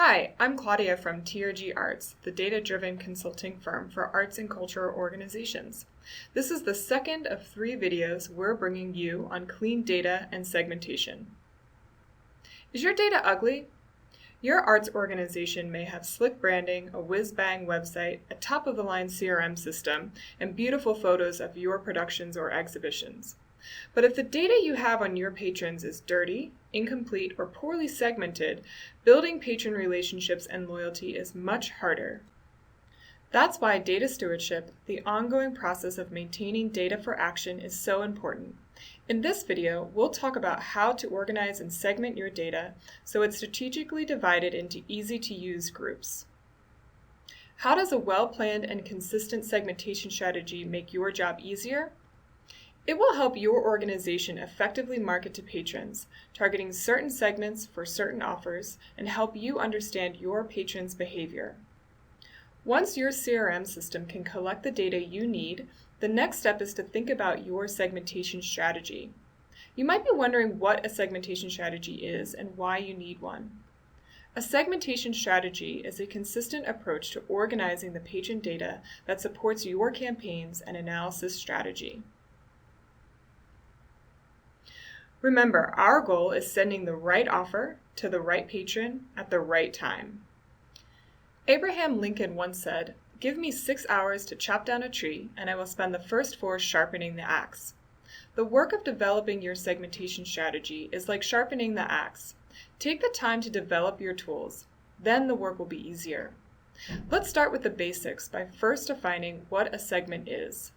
Hi, I'm Claudia from TRG Arts, the data-driven consulting firm for arts and cultural organizations. This is the second of 3 videos we're bringing you on clean data and segmentation. Is your data ugly? Your arts organization may have slick branding, a whiz-bang website, a top-of-the-line CRM system, and beautiful photos of your productions or exhibitions. But if the data you have on your patrons is dirty, incomplete, or poorly segmented, building patron relationships and loyalty is much harder. That's why data stewardship, the ongoing process of maintaining data for action, is so important. In this video, we'll talk about how to organize and segment your data so it's strategically divided into easy-to-use groups. How does a well-planned and consistent segmentation strategy make your job easier? It will help your organization effectively market to patrons, targeting certain segments for certain offers, and help you understand your patrons' behavior. Once your CRM system can collect the data you need, the next step is to think about your segmentation strategy. You might be wondering what a segmentation strategy is and why you need one. A segmentation strategy is a consistent approach to organizing the patron data that supports your campaigns and analysis strategy. Remember, our goal is sending the right offer to the right patron at the right time. Abraham Lincoln once said, "Give me 6 hours to chop down a tree, and I will spend the first 4 sharpening the axe." The work of developing your segmentation strategy is like sharpening the axe. Take the time to develop your tools, then the work will be easier. Let's start with the basics by first defining what a segment is.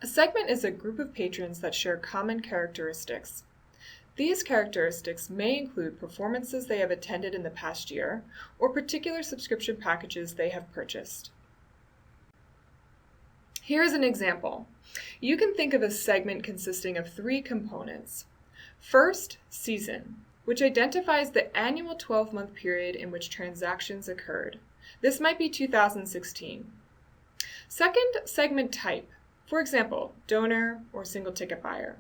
A segment is a group of patrons that share common characteristics. These characteristics may include performances they have attended in the past year or particular subscription packages they have purchased. Here's an example. You can think of a segment consisting of 3 components. First, season, which identifies the annual 12-month period in which transactions occurred. This might be 2016. Second, segment type. For example, donor or single ticket buyer.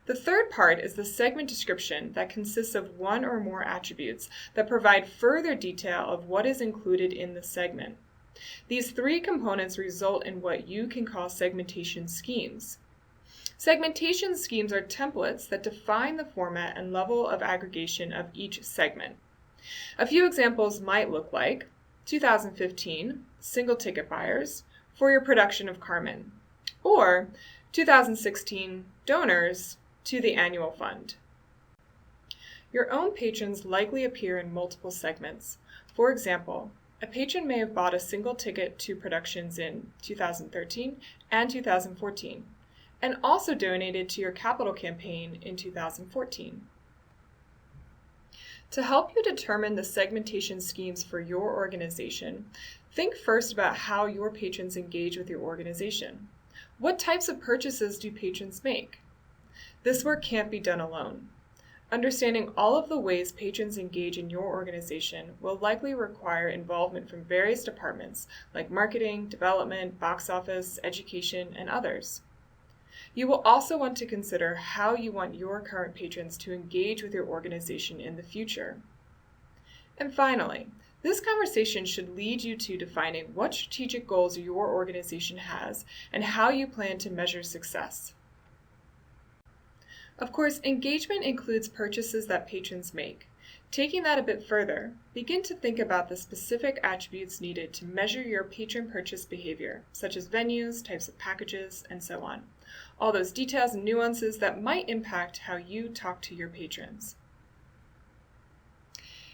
The third part is the segment description that consists of 1 or more attributes that provide further detail of what is included in the segment. These 3 components result in what you can call segmentation schemes. Segmentation schemes are templates that define the format and level of aggregation of each segment. A few examples might look like 2015 single ticket buyers for your production of Carmen, or 2016 donors to the annual fund. Your own patrons likely appear in multiple segments. For example, a patron may have bought a single ticket to productions in 2013 and 2014, and also donated to your capital campaign in 2014. To help you determine the segmentation schemes for your organization, think first about how your patrons engage with your organization. What types of purchases do patrons make? This work can't be done alone. Understanding all of the ways patrons engage in your organization will likely require involvement from various departments like marketing, development, box office, education, and others. You will also want to consider how you want your current patrons to engage with your organization in the future. And finally, this conversation should lead you to defining what strategic goals your organization has and how you plan to measure success. Of course, engagement includes purchases that patrons make. Taking that a bit further, begin to think about the specific attributes needed to measure your patron purchase behavior, such as venues, types of packages, and so on. All those details and nuances that might impact how you talk to your patrons.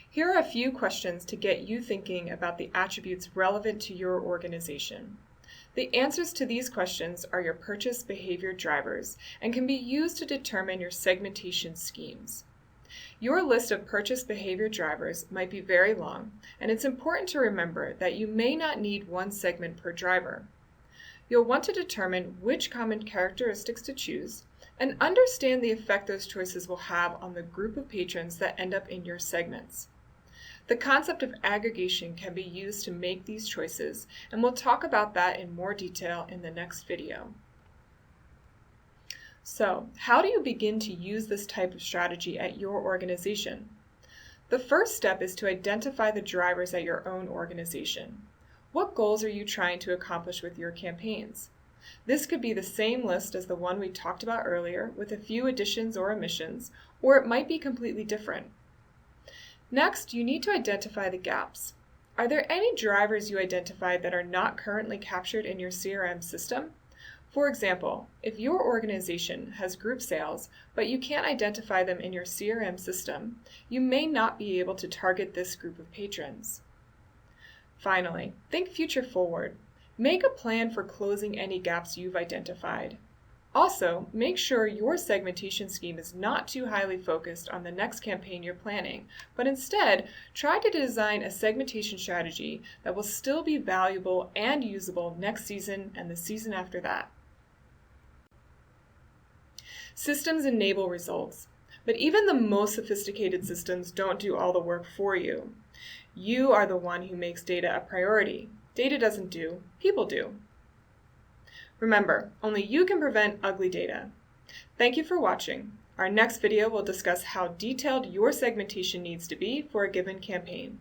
Here are a few questions to get you thinking about the attributes relevant to your organization. The answers to these questions are your purchase behavior drivers and can be used to determine your segmentation schemes. Your list of purchase behavior drivers might be very long, and it's important to remember that you may not need 1 segment per driver. You'll want to determine which common characteristics to choose and understand the effect those choices will have on the group of patrons that end up in your segments. The concept of aggregation can be used to make these choices, and we'll talk about that in more detail in the next video. So, how do you begin to use this type of strategy at your organization? The first step is to identify the drivers at your own organization. What goals are you trying to accomplish with your campaigns? This could be the same list as the one we talked about earlier with a few additions or omissions, or it might be completely different. Next, you need to identify the gaps. Are there any drivers you identified that are not currently captured in your CRM system? For example, if your organization has group sales, but you can't identify them in your CRM system, you may not be able to target this group of patrons. Finally, think future forward. Make a plan for closing any gaps you've identified. Also, make sure your segmentation scheme is not too highly focused on the next campaign you're planning, but instead, try to design a segmentation strategy that will still be valuable and usable next season and the season after that. Systems enable results, but even the most sophisticated systems don't do all the work for you. You are the one who makes data a priority. Data doesn't do, people do. Remember, only you can prevent ugly data. Thank you for watching. Our next video will discuss how detailed your segmentation needs to be for a given campaign.